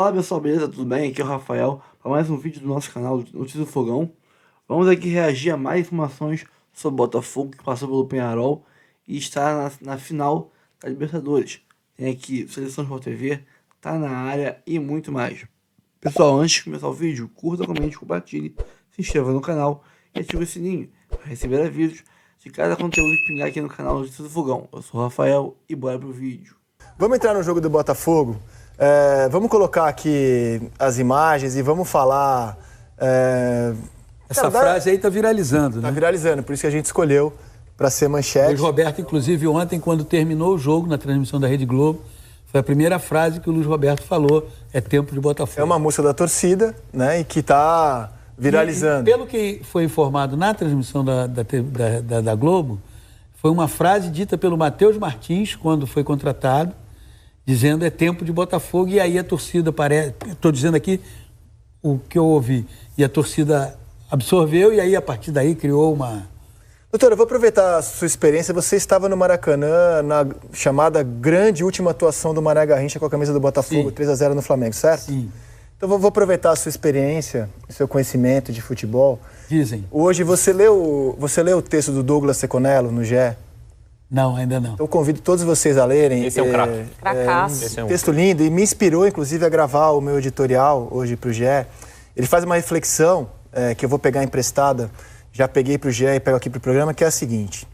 Fala pessoal, beleza? Tudo bem? Aqui é o Rafael para mais um vídeo do nosso canal Notícias do Fogão. Vamos aqui reagir a mais informações sobre o Botafogo que passou pelo Peñarol e está na final da Libertadores. Tem aqui Seleção Sport TV, tá na área e muito mais. Pessoal, antes de começar o vídeo, curta, comente, compartilhe, se inscreva no canal e ative o sininho para receber avisos de cada conteúdo que pingar aqui no canal Notícias do Fogão. Eu sou o Rafael e bora pro vídeo. Vamos entrar no jogo do Botafogo. Vamos colocar aqui as imagens e vamos falar... Essa frase aí está viralizando, né? Está viralizando, por isso que a gente escolheu para ser manchete. Luiz Roberto, inclusive, ontem, quando terminou o jogo, na transmissão da Rede Globo, foi a primeira frase que o Luiz Roberto falou, é tempo de Botafogo. É uma música da torcida, né, e que está viralizando. E pelo que foi informado na transmissão da Globo, foi uma frase dita pelo Matheus Martins, quando foi contratado, dizendo é tempo de Botafogo, e aí a torcida parece... Estou dizendo aqui o que eu ouvi, e a torcida absorveu, e aí a partir daí criou uma... Doutor, eu vou aproveitar a sua experiência. Você estava no Maracanã na chamada grande última atuação do Mané Garrincha com a camisa do Botafogo, 3-0 no Flamengo, certo? Sim. Então vou aproveitar a sua experiência, o seu conhecimento de futebol. Dizem. Hoje você leu o texto do Douglas Seconello no GE? Não, ainda não. Então convido todos vocês a lerem. Esse é um craque. Um texto lindo e me inspirou, inclusive, a gravar o meu editorial hoje para o GE. Ele faz uma reflexão que eu vou pegar emprestada, já peguei para o GE e pego aqui para o programa, que é a seguinte.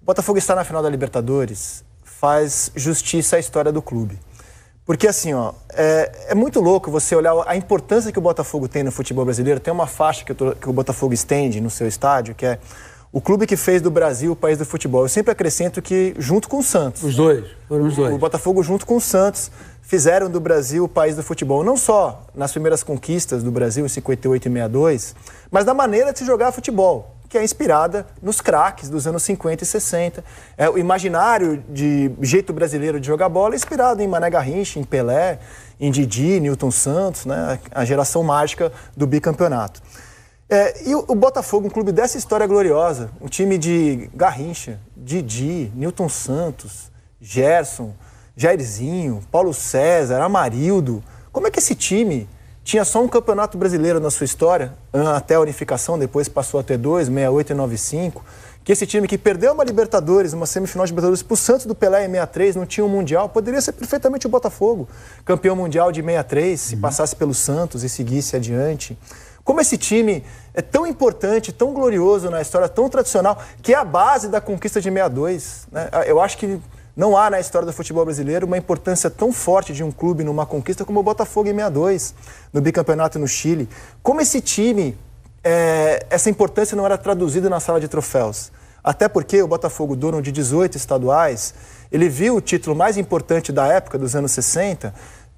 O Botafogo está na final da Libertadores, faz justiça à história do clube. Porque assim, é muito louco você olhar a importância que o Botafogo tem no futebol brasileiro. Tem uma faixa que o Botafogo estende no seu estádio, que é o clube que fez do Brasil o país do futebol. Eu sempre acrescento que, junto com o Santos... Foram os dois. O Botafogo, junto com o Santos, fizeram do Brasil o país do futebol. Não só nas primeiras conquistas do Brasil, em 58 e 62, mas na maneira de se jogar futebol, que é inspirada nos craques dos anos 50 e 60. O imaginário de jeito brasileiro de jogar bola é inspirado em Mané Garrincha, em Pelé, em Didi, Newton Santos, né? A geração mágica do bicampeonato. E o Botafogo, um clube dessa história gloriosa, um time de Garrincha, Didi, Newton Santos, Gerson, Jairzinho, Paulo César, Amarildo. Como é que esse time tinha só um campeonato brasileiro na sua história, até a unificação, depois passou a ter 2, 68 e 95, que esse time que perdeu uma Libertadores, uma semifinal de Libertadores para o Santos do Pelé em 63, não tinha um Mundial, poderia ser perfeitamente o Botafogo, campeão mundial de 63, se passasse pelo Santos e seguisse adiante. Como esse time é tão importante, tão glorioso na história, tão tradicional, que é a base da conquista de 62. Né? Eu acho que não há na história do futebol brasileiro uma importância tão forte de um clube numa conquista como o Botafogo em 62, no bicampeonato no Chile. Como esse time, essa importância não era traduzida na sala de troféus. Até porque o Botafogo, dono de 18 estaduais, ele viu o título mais importante da época, dos anos 60,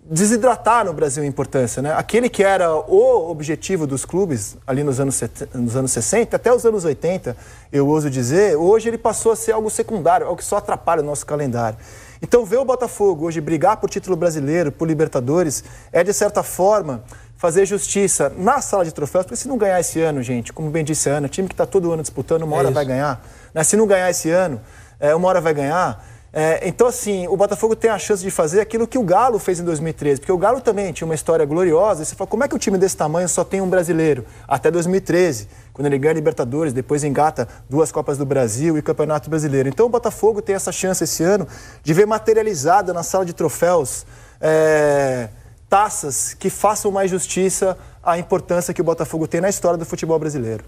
desidratar no Brasil a importância, né? Aquele que era o objetivo dos clubes ali nos anos 60, até os anos 80, eu ouso dizer, hoje ele passou a ser algo secundário, algo que só atrapalha o nosso calendário. Então ver o Botafogo hoje brigar por título brasileiro, por Libertadores, é de certa forma fazer justiça na sala de troféus, porque se não ganhar esse ano, gente, como bem disse a Ana, time que está todo ano disputando, uma hora vai ganhar, né? Se não ganhar esse ano, uma hora vai ganhar. Então, assim, o Botafogo tem a chance de fazer aquilo que o Galo fez em 2013, porque o Galo também tinha uma história gloriosa, e você fala, como é que um time desse tamanho só tem um brasileiro? Até 2013, quando ele ganha Libertadores, depois engata 2 Copas do Brasil e Campeonato Brasileiro. Então, o Botafogo tem essa chance esse ano de ver materializada na sala de troféus taças que façam mais justiça à importância que o Botafogo tem na história do futebol brasileiro.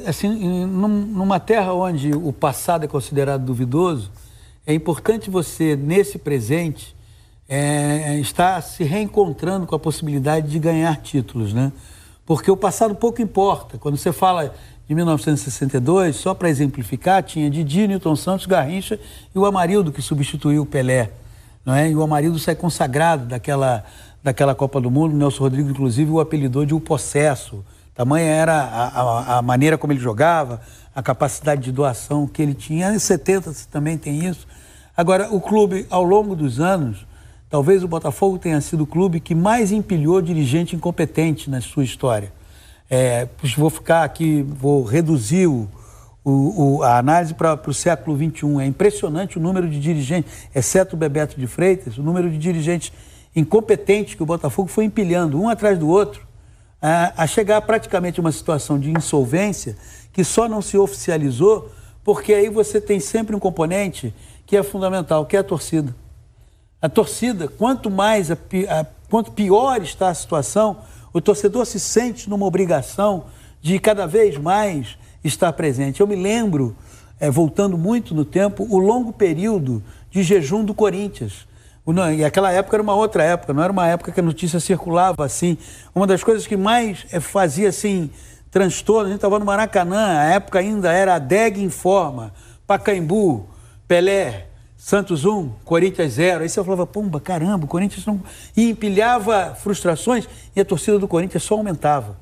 Assim, numa terra onde o passado é considerado duvidoso, é importante você, nesse presente, estar se reencontrando com a possibilidade de ganhar títulos, né? Porque o passado pouco importa. Quando você fala de 1962, só para exemplificar, tinha Didi, Newton Santos, Garrincha e o Amarildo, que substituiu o Pelé, não é? E o Amarildo sai consagrado daquela Copa do Mundo. O Nelson Rodrigues, inclusive, o apelidou de O Possesso. Tamanha era a maneira como ele jogava, a capacidade de doação que ele tinha. Em 70 também tem isso. Agora, o clube, ao longo dos anos, talvez o Botafogo tenha sido o clube que mais empilhou dirigente incompetente na sua história. Vou ficar aqui, vou reduzir a análise para o século XXI. É impressionante o número de dirigentes, exceto o Bebeto de Freitas, o número de dirigentes incompetentes que o Botafogo foi empilhando, um atrás do outro, a chegar praticamente a uma situação de insolvência que só não se oficializou porque aí você tem sempre um componente que é fundamental, que é a torcida. A torcida, quanto pior está a situação, o torcedor se sente numa obrigação de cada vez mais estar presente. Eu me lembro, voltando muito no tempo, o longo período de jejum do Corinthians. E aquela época era uma outra época, não era uma época que a notícia circulava assim. Uma das coisas que mais fazia assim transtorno, a gente estava no Maracanã, a época ainda era a DEG Informa, Pacaembu, Pelé, Santos 1, Corinthians 0. Aí você falava, pomba, caramba, o Corinthians não... E empilhava frustrações e a torcida do Corinthians só aumentava.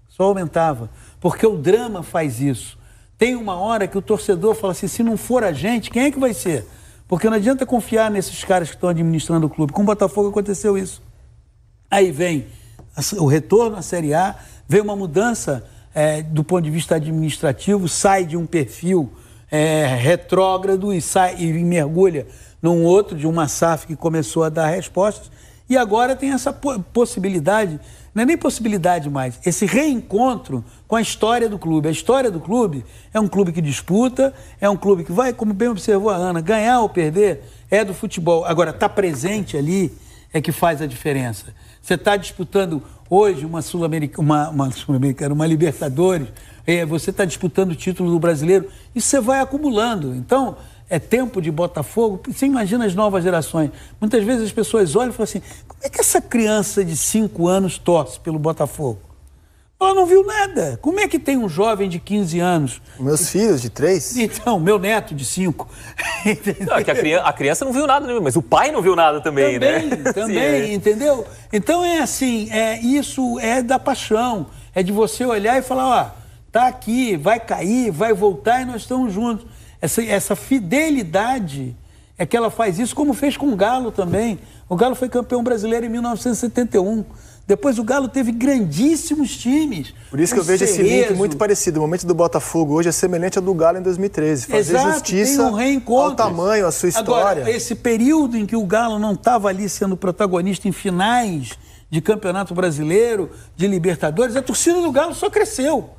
Só aumentava. Porque o drama faz isso. Tem uma hora que o torcedor fala assim, se não for a gente, quem é que vai ser? Porque não adianta confiar nesses caras que estão administrando o clube. Com o Botafogo aconteceu isso. Aí vem o retorno à Série A, vem uma mudança do ponto de vista administrativo, sai de um perfil retrógrado e mergulha num outro, de uma SAF que começou a dar respostas. E agora tem essa possibilidade, não é nem possibilidade mais, esse reencontro com a história do clube. A história do clube é um clube que disputa, é um clube que vai, como bem observou a Ana, ganhar ou perder é do futebol. Agora, estar presente ali é que faz a diferença. Você está disputando hoje uma Sul-Americana, uma Libertadores, você está disputando o título do Brasileiro, e você vai acumulando. Então, é tempo de Botafogo. Você imagina as novas gerações. Muitas vezes as pessoas olham e falam assim, como é que essa criança de 5 anos torce pelo Botafogo? Ela não viu nada. Como é que tem um jovem de 15 anos? Meus filhos de 3? Então, meu neto de 5. Não, é que a criança não viu nada, mas o pai não viu nada também, né? Também, entendeu? Então é assim, isso é da paixão. É de você olhar e falar, ó, tá aqui, vai cair, vai voltar e nós estamos juntos. Essa fidelidade é que ela faz isso, como fez com o Galo também. O Galo foi campeão brasileiro em 1971. Depois o Galo teve grandíssimos times. Por isso que eu vejo esse link muito parecido. O momento do Botafogo hoje é semelhante ao do Galo em 2013. Fazer Exato, justiça tem um reencontro. ao tamanho, à sua história. Agora, esse período em que o Galo não estava ali sendo protagonista em finais de Campeonato Brasileiro, de Libertadores, a torcida do Galo só cresceu.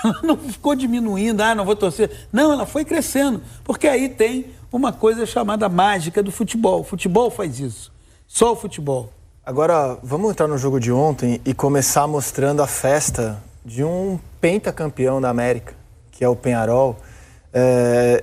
Ela não ficou diminuindo, não vou torcer. Não, ela foi crescendo. Porque aí tem uma coisa chamada mágica do futebol. O futebol faz isso. Só o futebol. Agora, vamos entrar no jogo de ontem e começar mostrando a festa de um pentacampeão da América, que é o Peñarol.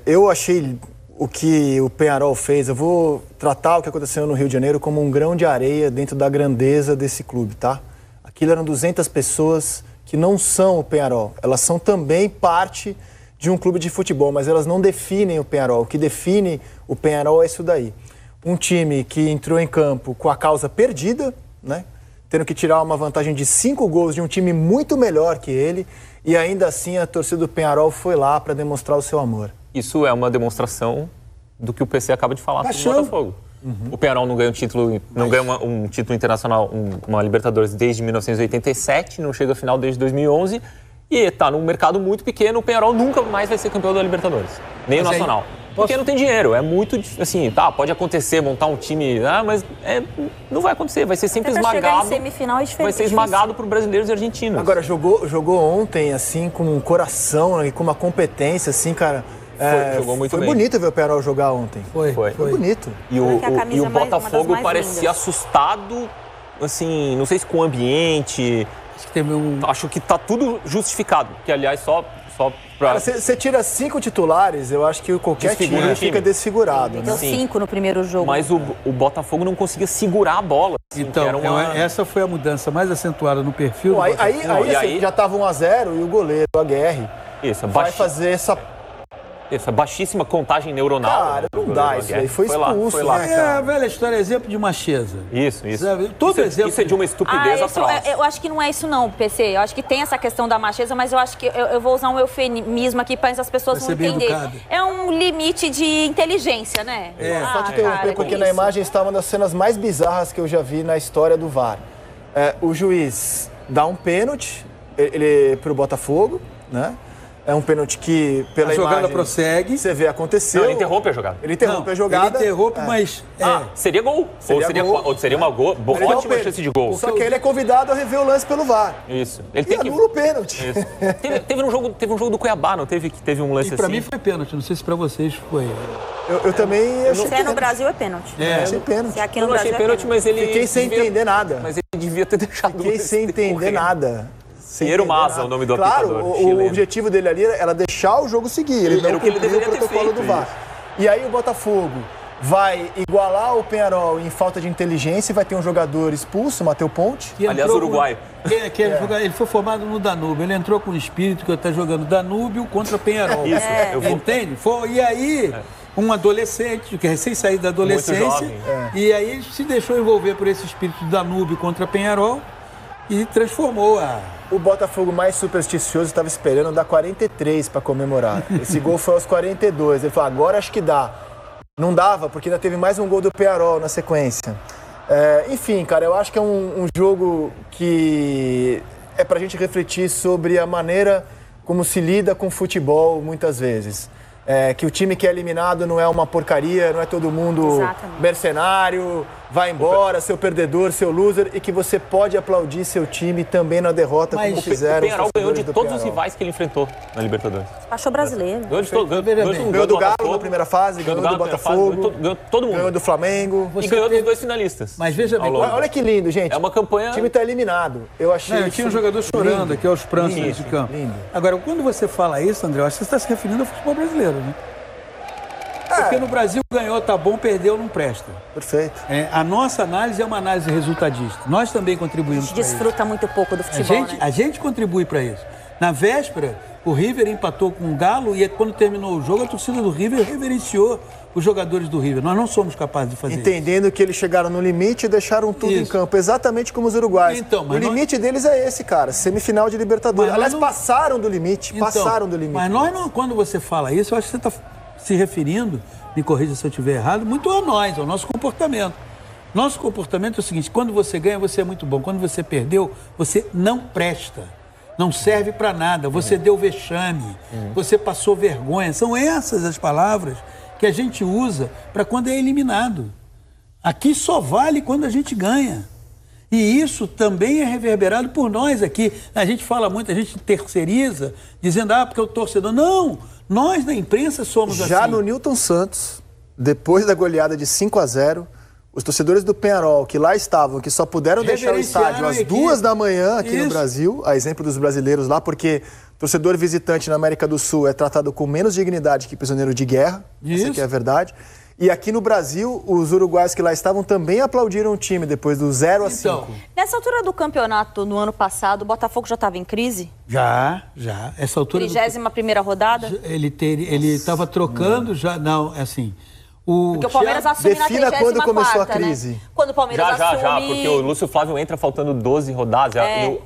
Eu achei o que o Peñarol fez, eu vou tratar o que aconteceu no Rio de Janeiro como um grão de areia dentro da grandeza desse clube, tá? Aquilo eram 200 pessoas que não são o Peñarol. Elas são também parte de um clube de futebol, mas elas não definem o Peñarol. O que define o Peñarol é isso daí. Um time que entrou em campo com a causa perdida, né? Tendo que tirar uma vantagem de 5 gols de um time muito melhor que ele, e ainda assim a torcida do Peñarol foi lá para demonstrar o seu amor. Isso é uma demonstração do que o PC acaba de falar sobre o Botafogo. O Peñarol não ganha um título, um título internacional, uma Libertadores desde 1987, não chega à final desde 2011 e está num mercado muito pequeno. O Peñarol nunca mais vai ser campeão da Libertadores, nem o Nacional. Porque não tem dinheiro, é muito, assim, pode acontecer, montar um time, mas não vai acontecer, vai ser sempre esmagado. Vai ser esmagado por brasileiros e argentinos. Agora, jogou ontem, assim, com um coração e com uma competência, assim, cara. Jogou muito bem. Foi bonito ver o Peñarol jogar ontem. Foi bonito. E o Botafogo parecia assustado, assim, não sei se com o ambiente. Acho que tá tudo justificado, que aliás só pra... Você tira 5 titulares, eu acho que qualquer time fica desfigurado. Deu 5 no primeiro jogo. Mas o Botafogo não conseguia segurar a bola. Assim, então, essa foi a mudança mais acentuada no perfil. Aí já tava 1-0 e o goleiro, o Aguerre, vai fazer essa baixíssima contagem neuronal. Cara, não dá isso aí. Foi expulso. Foi lá. A velha história, exemplo de Macheza. Isso. Isso é de uma estupidez atroz. Eu acho que não é isso não, PC. Eu acho que tem essa questão da Macheza, mas eu acho que eu vou usar um eufemismo aqui para as pessoas não entenderem. É um limite de inteligência, né? Só te interromper, porque na imagem está uma das cenas mais bizarras que eu já vi na história do VAR. O juiz dá um pênalti pro Botafogo, né? É um pênalti que, pela a jogada imagem, prossegue. Você vê, aconteceu. Não, ele interrompe a jogada. Ele interrompe a jogada. Ele interrompe, mas... Seria gol. Ou seria uma ótima chance de gol. Só que ele é convidado a rever o lance pelo VAR. Isso. Ele anula o pênalti. Teve um jogo do Cuiabá, não teve? Que teve um lance assim. Pra mim foi pênalti, não sei se pra vocês foi. Eu também achei Se é no Brasil, é pênalti. achei pênalti. Se é aqui no Eu não achei Brasil, pênalti, mas ele... Fiquei sem entender nada. Mas ele devia ter deixado Fiquei sem entender nada. Piero Massa, o nome do aplicador. Claro, o objetivo dele ali era deixar o jogo seguir. Ele não cumpriu o protocolo do VAR. E aí o Botafogo vai igualar o Peñarol em falta de inteligência e vai ter um jogador expulso, Matheus Ponte. Aliás, uruguaio. Ele foi formado no Danúbio. Ele entrou com o espírito que eu estou jogando Danúbio contra Peñarol. Isso, eu vou... Entende? E aí... Um adolescente, que recém saído da adolescência, e aí ele se deixou envolver por esse espírito do Danúbio contra Peñarol e transformou O Botafogo mais supersticioso estava esperando dar 43 para comemorar. Esse gol foi aos 42. Ele falou, agora acho que dá. Não dava, porque ainda teve mais um gol do Peñarol na sequência. Enfim, cara, eu acho que é um jogo que é pra gente refletir sobre a maneira como se lida com futebol muitas vezes. Que o time que é eliminado não é uma porcaria, não é todo mundo mercenário, vai embora, seu perdedor, seu loser, e que você pode aplaudir seu time também na derrota, como fizeram. O Peñarol ganhou de todos os rivais que ele enfrentou na Libertadores. Achou brasileiro. Ganhou do Galo na primeira fase, ganhou do Botafogo, ganhou todo mundo. Ganhou do Flamengo. E ganhou dos dois finalistas. Mas veja bem, olha que lindo, gente. É uma campanha... O time está eliminado. Eu tinha um jogador chorando aqui aos prantos de campo. Lindo. Agora, quando você fala isso, André, eu acho que você está se referindo ao futebol brasileiro, né? Porque no Brasil ganhou, tá bom, perdeu, não presta. Perfeito. A nossa análise é uma análise resultadista. Nós também contribuímos para isso. Desfruta muito pouco do futebol, A gente contribui para isso. Na véspera, o River empatou com o Galo e quando terminou o jogo, a torcida do River reverenciou os jogadores do River. Nós não somos capazes de fazer Entendendo que eles chegaram no limite e deixaram tudo em campo, exatamente como os uruguaios. Então, o limite deles é esse, cara, semifinal de Libertadores. Aliás, passaram do limite, passaram do limite. Mas nós não, quando você fala isso, eu acho que você está se referindo, me corrija se eu estiver errado, muito a nós, ao nosso comportamento. Nosso comportamento é o seguinte, quando você ganha, você é muito bom. Quando você perdeu, você não presta. Não serve para nada. Você deu vexame. Você passou vergonha. São essas as palavras que a gente usa para quando é eliminado. Aqui só vale quando a gente ganha. E isso também é reverberado por nós aqui. A gente fala muito, a gente terceiriza, dizendo, porque o torcedor... Não! Nós, na imprensa, somos assim. Já no Newton Santos, depois da goleada de 5-0, os torcedores do Peñarol, que lá estavam, que só puderam deixar o estádio às 2 da manhã aqui no Brasil, a exemplo dos brasileiros lá, porque torcedor visitante na América do Sul é tratado com menos dignidade que prisioneiro de guerra, essa aqui é a verdade. E aqui no Brasil, os uruguaios que lá estavam também aplaudiram o time depois do 0-5. Nessa altura do campeonato, no ano passado, o Botafogo já estava em crise? Já. Essa altura... 31ª rodada? Ele estava trocando já... Não, assim... Porque o Palmeiras assume na 34ª, quando começou a crise. Né? Quando o Palmeiras assume... Já, porque o Lúcio Flávio entra faltando 12 rodadas.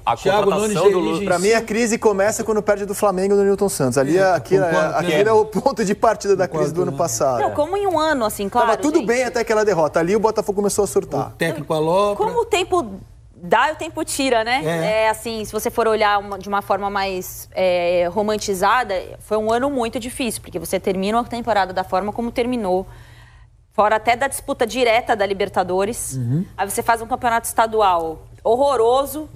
A contratação do Lúcio... Pra mim, a crise começa quando perde do Flamengo no Newton Santos. Aquilo é o ponto de partida da crise do ano passado. Não, como em um ano, assim, claro. Tava tudo bem até aquela derrota. Ali o Botafogo começou a surtar. O técnico alopra. Como o tempo dá e o tempo tira, né? Assim, se você for olhar de uma forma mais romantizada, foi um ano muito difícil, porque você termina a temporada da forma como terminou. Fora até da disputa direta da Libertadores. Aí você faz um campeonato estadual horroroso.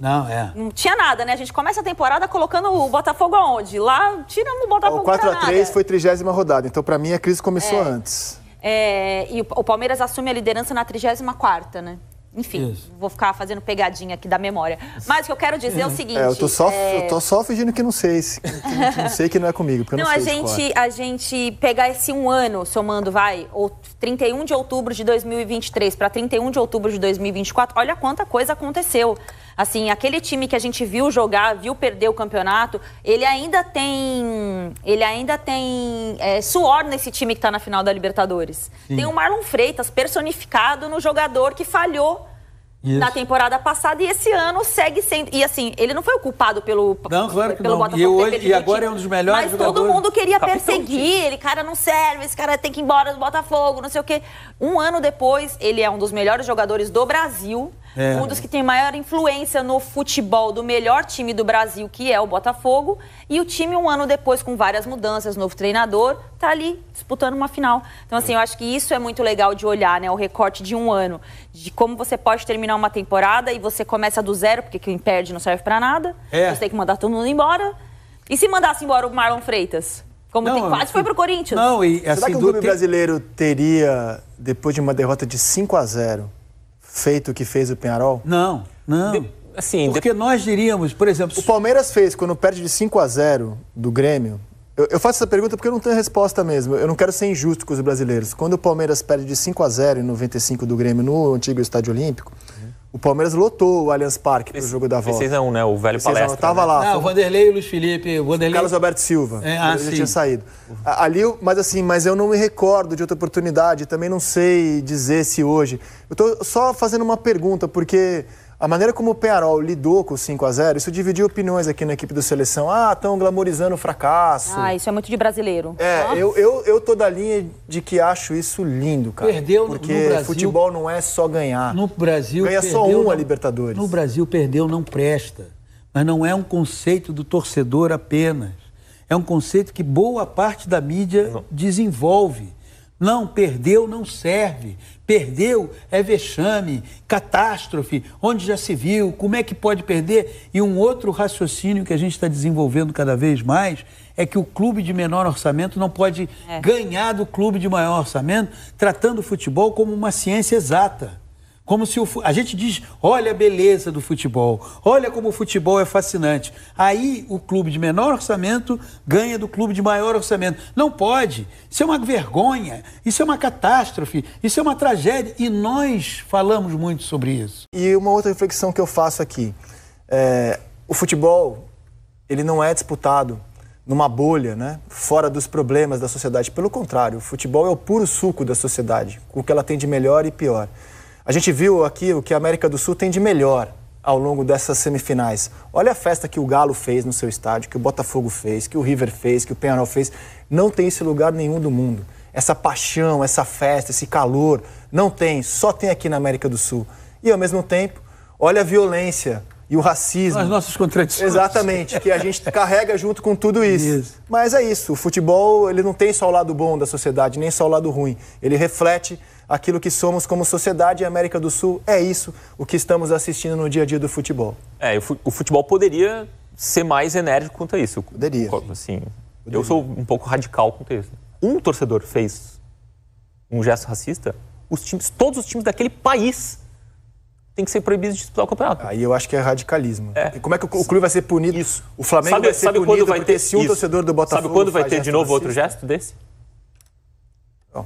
Não tinha nada, né? A gente começa a temporada colocando o Botafogo aonde? Lá, tiramos o Botafogo o 4-3 foi 30ª rodada. Então, pra mim, a crise começou antes. E o Palmeiras assume a liderança na 34ª, né? Enfim, vou ficar fazendo pegadinha aqui da memória. Mas o que eu quero dizer é o seguinte... eu tô só fingindo que não sei. Não sei que não é comigo, porque eu não sei. A gente pegar esse um ano, somando, ou 31 de outubro de 2023 para 31 de outubro de 2024, olha quanta coisa aconteceu. Assim, aquele time que a gente viu jogar, viu perder o campeonato, ele ainda tem suor nesse time que está na final da Libertadores. Sim. Tem o Marlon Freitas personificado no jogador que falhou na temporada passada e esse ano segue sendo... E assim, ele não foi o culpado pelo Botafogo. E agora é um dos melhores jogadores. Mas todo mundo queria perseguir, ele, cara, não serve, esse cara tem que ir embora do Botafogo, não sei o quê. Um ano depois, ele é um dos melhores jogadores do Brasil. Um dos que tem maior influência no futebol do melhor time do Brasil, que é o Botafogo. E o time, um ano depois, com várias mudanças, novo treinador, tá ali disputando uma final. Então, assim, eu acho que isso é muito legal de olhar, né? O recorte de um ano, de como você pode terminar uma temporada e você começa do zero, porque quem perde não serve pra nada. Você tem que mandar todo mundo embora. E se mandasse embora o Marlon Freitas? Como quase foi pro Corinthians. Será que o clube brasileiro teria, depois de uma derrota de 5-0, feito o que fez o Peñarol? Não. Porque nós diríamos, por exemplo... O Palmeiras fez, quando perde de 5-0 do Grêmio... Eu faço essa pergunta porque eu não tenho resposta mesmo. Eu não quero ser injusto com os brasileiros. Quando o Palmeiras perde de 5-0 em 95 do Grêmio no antigo Estádio Olímpico, o Palmeiras lotou o Allianz Parque pro jogo da volta. 6-1, né? O velho Palestra. Tava lá. Não, o Vanderlei e o Luiz Felipe. Carlos Alberto Silva. Ele tinha saído. Ali, mas eu não me recordo de outra oportunidade. Também não sei dizer se hoje. Eu tô só fazendo uma pergunta, porque a maneira como o Peñarol lidou com o 5-0, isso dividiu opiniões aqui na equipe do Seleção. Estão glamorizando o fracasso. Isso é muito de brasileiro. Eu tô da linha de que acho isso lindo, cara. Perdeu porque no Brasil, futebol não é só ganhar. No Brasil ganha só a Libertadores. No Brasil, perdeu não presta. Mas não é um conceito do torcedor apenas. É um conceito que boa parte da mídia desenvolve. Não, perdeu não serve. Perdeu é vexame, catástrofe, onde já se viu, como é que pode perder? E um outro raciocínio que a gente está desenvolvendo cada vez mais é que o clube de menor orçamento não pode ganhar do clube de maior orçamento, tratando o futebol como uma ciência exata. Como se a gente diz, olha a beleza do futebol, olha como o futebol é fascinante. Aí o clube de menor orçamento ganha do clube de maior orçamento. Não pode. Isso é uma vergonha, isso é uma catástrofe, isso é uma tragédia. E nós falamos muito sobre isso. E uma outra reflexão que eu faço aqui. O futebol, ele não é disputado numa bolha, né? Fora dos problemas da sociedade. Pelo contrário, o futebol é o puro suco da sociedade, com o que ela tem de melhor e pior. A gente viu aqui o que a América do Sul tem de melhor ao longo dessas semifinais. Olha a festa que o Galo fez no seu estádio, que o Botafogo fez, que o River fez, que o Peñarol fez. Não tem esse lugar nenhum do mundo. Essa paixão, essa festa, esse calor, não tem, só tem aqui na América do Sul. E ao mesmo tempo, olha a violência e o racismo. As nossas contradições. Exatamente, que a gente carrega junto com tudo isso. Mas é isso, o futebol ele não tem só o lado bom da sociedade, nem só o lado ruim. Ele reflete aquilo que somos como sociedade, e a América do Sul é isso, o que estamos assistindo no dia a dia do futebol. O futebol poderia ser mais enérgico quanto a isso. Poderia. Assim, eu sou um pouco radical quanto a isso. Um torcedor fez um gesto racista, todos os times daquele país têm que ser proibidos de disputar o campeonato. Aí eu acho que é radicalismo. E como é que o clube vai ser punido? Isso. O Flamengo vai ser punido porque se um torcedor do Botafogo... Sabe quando vai ter de novo outro gesto desse? O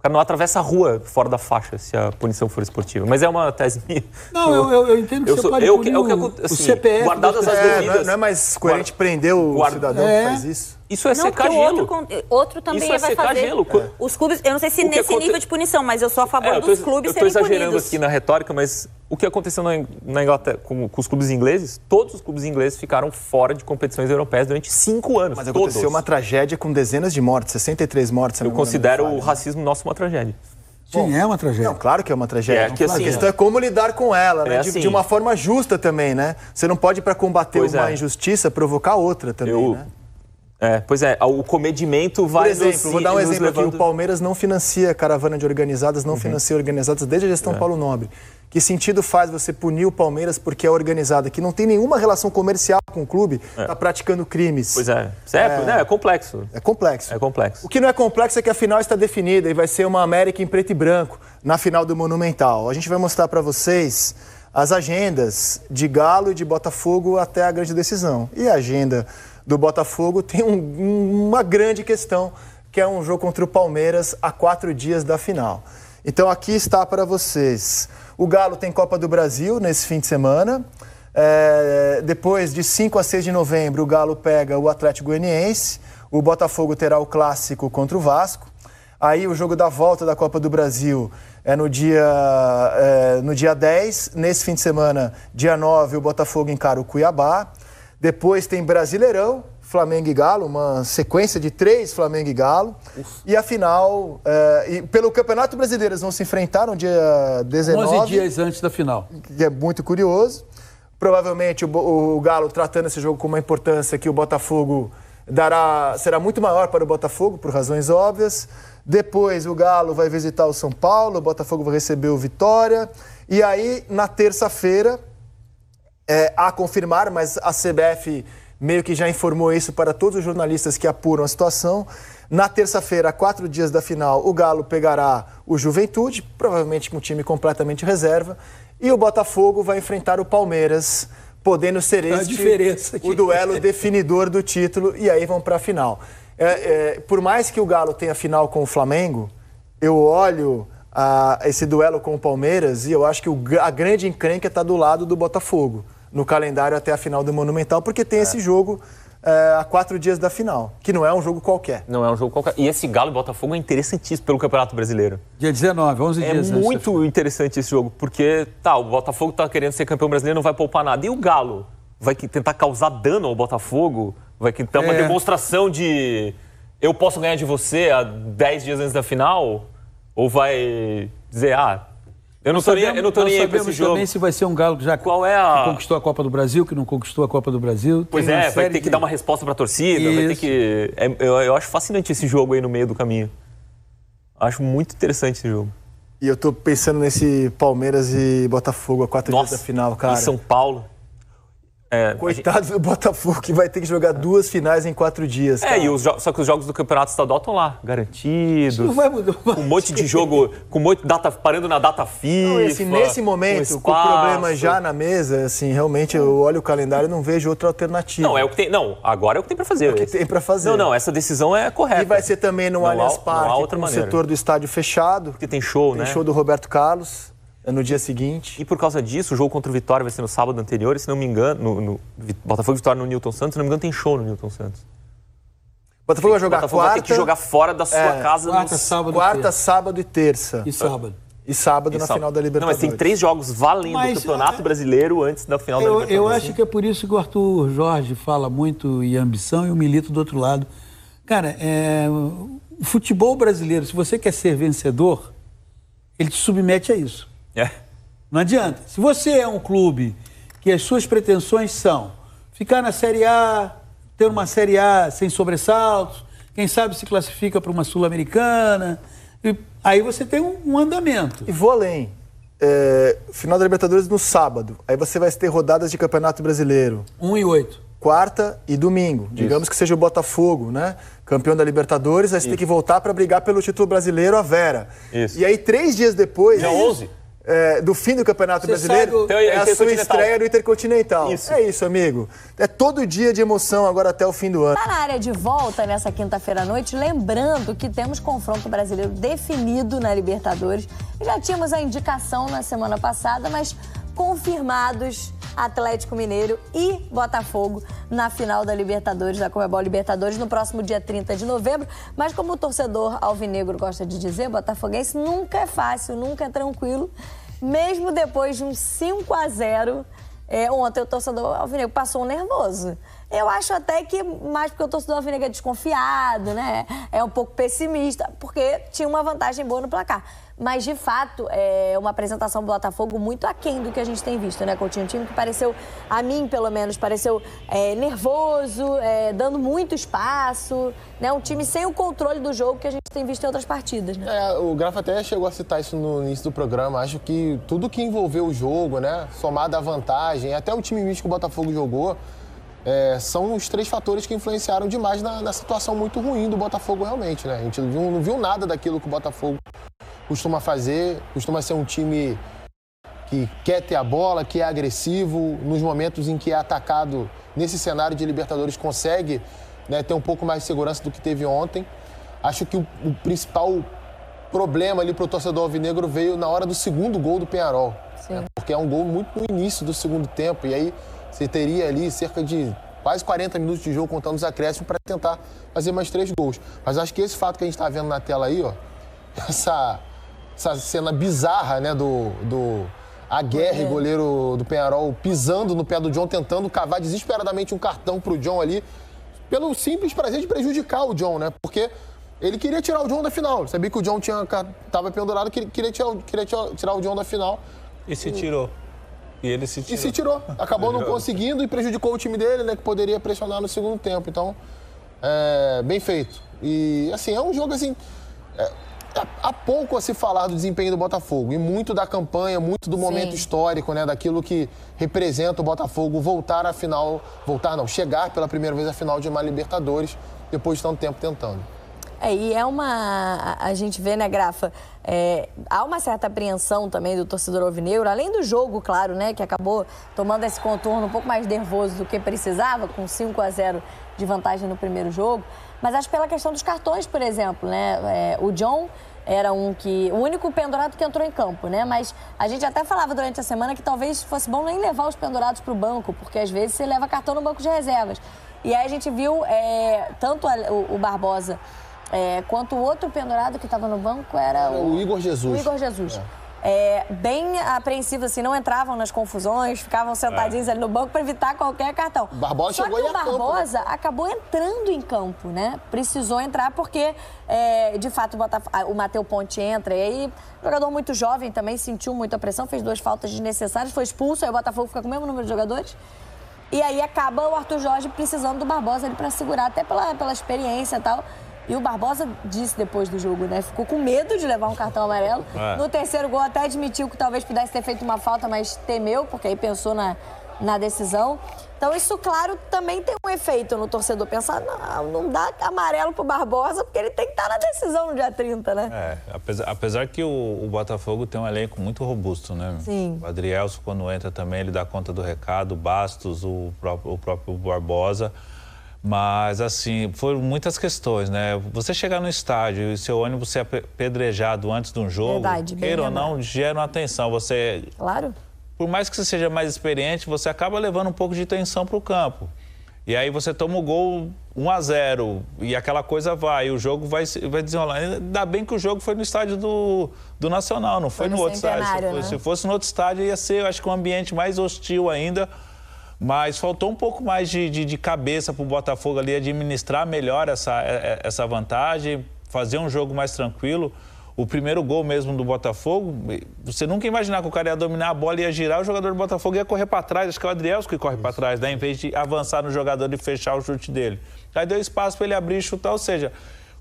cara não atravessa a rua fora da faixa se a punição for esportiva. Mas é uma tese minha. Não, eu entendo que você pode punir o CPF. Guardadas as devidas... Não é mais coerente prender o cidadão que faz isso? Isso é secar gelo. Outro também vai fazer. Gelo. Os clubes, eu não sei se nesse nível de punição, mas eu sou a favor dos clubes serem punidos. Eu estou exagerando aqui na retórica, mas o que aconteceu na Inglaterra com os clubes ingleses, todos os clubes ingleses ficaram fora de competições europeias durante 5 anos. Mas aconteceu uma tragédia com dezenas de mortes, 63 mortes. Eu considero o racismo nosso uma tragédia. Sim, é uma tragédia. Não, claro que é uma tragédia. A questão é como lidar com ela, né? De uma forma justa também, né? Você não pode, para combater uma injustiça, provocar outra também, né? Pois é, o comedimento vai... Por exemplo, vou dar um exemplo aqui, o Palmeiras não financia caravana de organizadas, não financia organizadas desde a gestão Paulo Nobre. Que sentido faz você punir o Palmeiras porque é organizada, que não tem nenhuma relação comercial com o clube, está praticando crimes? Pois é. É complexo. É complexo. É complexo. O que não é complexo é que a final está definida e vai ser uma América em preto e branco na final do Monumental. A gente vai mostrar para vocês as agendas de Galo e de Botafogo até a grande decisão. E a agenda do Botafogo tem uma grande questão, que é um jogo contra o Palmeiras a 4 dias da final. Então aqui está para vocês. O Galo tem Copa do Brasil nesse fim de semana. Depois de 5 a 6 de novembro, o Galo pega o Atlético Goianiense. O Botafogo terá o clássico contra o Vasco. Aí o jogo da volta da Copa do Brasil é no dia 10. Nesse fim de semana, dia 9, o Botafogo encara o Cuiabá. Depois tem Brasileirão, Flamengo e Galo, uma sequência de 3 Flamengo e Galo. E a final, e pelo Campeonato Brasileiro, eles vão se enfrentar no dia 19. 11 dias antes da final. Que é muito curioso. Provavelmente o Galo tratando esse jogo com uma importância que o Botafogo será muito maior para o Botafogo, por razões óbvias. Depois o Galo vai visitar o São Paulo, o Botafogo vai receber o Vitória. E aí, na terça-feira, a confirmar, mas a CBF meio que já informou isso para todos os jornalistas que apuram a situação. Na terça-feira, a 4 dias da final, o Galo pegará o Juventude, provavelmente com um time completamente reserva. E o Botafogo vai enfrentar o Palmeiras, podendo ser o duelo definidor do título, e aí vão para a final. Por mais que o Galo tenha final com o Flamengo, eu olho esse duelo com o Palmeiras e eu acho que a grande encrenca está do lado do Botafogo, no calendário até a final do Monumental, porque tem esse jogo a 4 dias da final, que não é um jogo qualquer. Não é um jogo qualquer. E esse Galo e Botafogo é interessantíssimo pelo Campeonato Brasileiro. Dia 19, 11 dias antes. É muito interessante esse jogo, porque o Botafogo tá querendo ser campeão brasileiro, não vai poupar nada. E o Galo vai tentar causar dano ao Botafogo, vai tentar uma demonstração de eu posso ganhar de você há 10 dias antes da final, ou vai dizer, eu não tô nem aí pra esse jogo. Também se vai ser um Galo que já que conquistou a Copa do Brasil, que não conquistou a Copa do Brasil. Pois vai ter que dar uma resposta pra torcida, vai ter que... Eu acho fascinante esse jogo aí no meio do caminho. Acho muito interessante esse jogo. E eu tô pensando nesse Palmeiras e Botafogo a 4 dias da final, cara. Em São Paulo. Coitado do Botafogo, que vai ter que jogar 2 finais em 4 dias. Cara. Só que os jogos do Campeonato Estadual estão lá, garantidos. Não vai mudar. Com um monte de jogo, com parando na data FIFA. Não, assim, nesse momento, com o problema já na mesa, assim, realmente eu olho o calendário e não vejo outra alternativa. Não, é o que tem. Não, agora é o que tem pra fazer. É o que tem pra fazer. Não, essa decisão é correta. E vai ser também no Allianz Parque, com o maneira. setor do estádio fechado. Porque tem show, né? Tem show do Roberto Carlos. No dia seguinte. E por causa disso, o jogo contra o Vitória vai ser no sábado anterior, e se não me engano, no Botafogo e Vitória no Newton Santos, se não me engano, tem show no Newton Santos. Botafogo vai jogar quarta. Vai ter que jogar fora da sua casa. Quarta, sábado e terça. E sábado. E sábado na final da Libertadores. Não, mas tem 3 jogos valendo o Campeonato Brasileiro antes da final da Libertadores. Eu acho que é por isso que o Arthur Jorge fala muito em ambição e o Milito do outro lado. Cara, o futebol brasileiro, se você quer ser vencedor, ele te submete a isso. Não adianta. Se você é um clube que as suas pretensões são ficar na Série A, ter uma Série A sem sobressaltos, quem sabe se classifica para uma Sul-Americana, aí você tem um andamento. E vou além. Final da Libertadores no sábado. Aí você vai ter rodadas de Campeonato Brasileiro. 1 e 8. Quarta e domingo. Isso. Digamos que seja o Botafogo, né? Campeão da Libertadores, aí você tem que voltar para brigar pelo título brasileiro, a Vera. Isso. E aí, 3 dias depois... Dia 11. Do fim do Campeonato Brasileiro, é a sua estreia no Intercontinental. Isso. É isso, amigo. É todo dia de emoção agora até o fim do ano. Tá na área de volta nessa quinta-feira à noite, lembrando que temos confronto brasileiro definido na Libertadores. Já tínhamos a indicação na semana passada, mas confirmados Atlético Mineiro e Botafogo na final da Libertadores, da Conmebol Libertadores, no próximo dia 30 de novembro. Mas como o torcedor alvinegro gosta de dizer, botafoguense, nunca é fácil, nunca é tranquilo. Mesmo depois de um 5-0, ontem o torcedor alvinegro passou um nervoso. Eu acho até que mais porque o torcedor alvinegro é desconfiado, né? É um pouco pessimista, porque tinha uma vantagem boa no placar. Mas, de fato, é uma apresentação do Botafogo muito aquém do que a gente tem visto, né, Coutinho? Um time que pareceu, a mim pelo menos, pareceu nervoso, dando muito espaço, né? Um time sem o controle do jogo que a gente tem visto em outras partidas, né? O Grafa até chegou a citar isso no início do programa. Acho que tudo que envolveu o jogo, né, somado à vantagem, até o time misto que o Botafogo jogou, são os 3 fatores que influenciaram demais na situação muito ruim do Botafogo realmente, né? A gente não viu nada daquilo que o Botafogo costuma fazer, costuma ser um time que quer ter a bola, que é agressivo, nos momentos em que é atacado nesse cenário de Libertadores consegue, né, ter um pouco mais de segurança do que teve ontem. Acho que o principal problema ali para o torcedor alvinegro veio na hora do segundo gol do Peñarol, né, porque é um gol muito no início do segundo tempo, e aí você teria ali cerca de quase 40 minutos de jogo contando os acréscimos para tentar fazer mais 3 gols. Mas acho que esse fato que a gente está vendo na tela aí, ó, essa cena bizarra, né, do Aguerre, goleiro do Peñarol, pisando no pé do John, tentando cavar desesperadamente um cartão pro John ali. pelo simples prazer de prejudicar o John, né? Porque ele queria tirar o John da final. Ele sabia que o John estava pendurado, queria tirar o John da final. E se tirou. E ele se tirou. E se tirou. Acabou não conseguindo e prejudicou o time dele, né? Que poderia pressionar no segundo tempo. Então, bem feito. E, assim, é um jogo, assim... Há pouco a se falar do desempenho do Botafogo. E muito da campanha, muito do momento histórico, né? Daquilo que representa o Botafogo chegar pela primeira vez à final de uma Libertadores, depois de tanto tempo tentando. E a gente vê, né, Grafa, há uma certa apreensão também do torcedor alvinegro, além do jogo, claro, né, que acabou tomando esse contorno um pouco mais nervoso do que precisava, com 5-0 de vantagem no primeiro jogo, mas acho pela questão dos cartões, por exemplo, né, o John era o único pendurado que entrou em campo, né, mas a gente até falava durante a semana que talvez fosse bom nem levar os pendurados para o banco, porque às vezes você leva cartão no banco de reservas. E aí a gente viu tanto o Barbosa quanto o outro pendurado que estava no banco era o Igor Jesus. O Igor Jesus. Bem apreensivos, assim, não entravam nas confusões, ficavam sentadinhos ali no banco para evitar qualquer cartão. Barbosa Só chegou que aí o Barbosa acabou entrando em campo, né? Precisou entrar porque, de fato, o Matheus Ponte entra. E aí, jogador muito jovem também, sentiu muita pressão, fez 2 faltas desnecessárias, foi expulso, aí o Botafogo fica com o mesmo número de jogadores. E aí acaba o Arthur Jorge precisando do Barbosa ali para segurar, até pela experiência e tal. E o Barbosa disse depois do jogo, né? Ficou com medo de levar um cartão amarelo. No terceiro gol até admitiu que talvez pudesse ter feito uma falta, mas temeu, porque aí pensou na decisão. Então isso, claro, também tem um efeito no torcedor. Pensar, não dá amarelo pro Barbosa, porque ele tem que estar na decisão no dia 30, né? Apesar que o Botafogo tem um elenco muito robusto, né? Sim. O Adrielson, quando entra também, ele dá conta do recado, o Bastos, o próprio Barbosa. Mas, assim, foram muitas questões, né? Você chegar no estádio e seu ônibus ser apedrejado antes de um jogo, queira ou não, gera uma atenção. Claro. Por mais que você seja mais experiente, você acaba levando um pouco de tensão para o campo. E aí você toma o gol 1-0 e aquela coisa vai, o jogo vai desenrolar. Ainda bem que o jogo foi no estádio do Nacional, não foi no outro estádio. Né? Se fosse no outro estádio, ia ser, eu acho que um ambiente mais hostil ainda. Mas faltou um pouco mais de cabeça para o Botafogo ali administrar melhor essa vantagem, fazer um jogo mais tranquilo. O primeiro gol mesmo do Botafogo, você nunca ia imaginar que o cara ia dominar a bola, ia girar, o jogador do Botafogo ia correr para trás. Acho que é o Adrielson que corre para trás, né? Em vez de avançar no jogador e fechar o chute dele. Aí deu espaço para ele abrir e chutar, ou seja,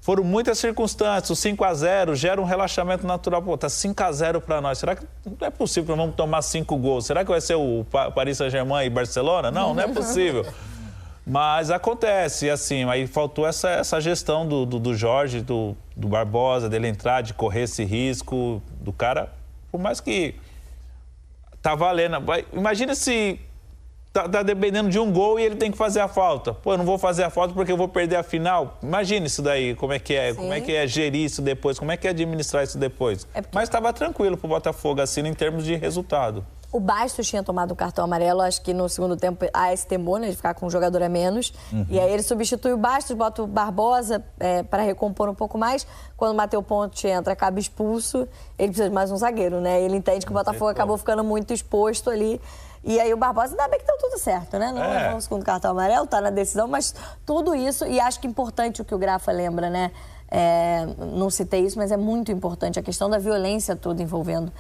foram muitas circunstâncias. O 5-0 gera um relaxamento natural. Pô, tá 5-0 para nós. Será que não é possível que nós vamos tomar 5 gols? Será que vai ser o Paris Saint-Germain e Barcelona? Não é possível. Mas acontece, assim, aí faltou essa gestão do Jorge, do Barbosa, dele entrar, de correr esse risco, do cara, por mais que tá valendo. Imagina se tá dependendo de um gol e ele tem que fazer a falta. Pô, eu não vou fazer a falta porque eu vou perder a final. Imagina isso daí, como é que é, como é que é gerir isso depois, como é que é administrar isso depois. Mas estava tranquilo pro Botafogo, assim, em termos de resultado. O Bastos tinha tomado o cartão amarelo, acho que no segundo tempo há esse temor, né, de ficar com um jogador a menos. E aí ele substitui o Bastos, bota o Barbosa para recompor um pouco mais. Quando o Matheus Ponte entra, acaba expulso, ele precisa de mais um zagueiro, né? Ele entende que o Botafogo acabou ficando muito exposto ali. E aí o Barbosa, ainda bem que deu tudo certo, né? Não levou o segundo cartão amarelo, tá na decisão, mas tudo isso, e acho que importante o que o Grafa lembra, né? Não citei isso, mas é muito importante a questão da violência toda envolvendo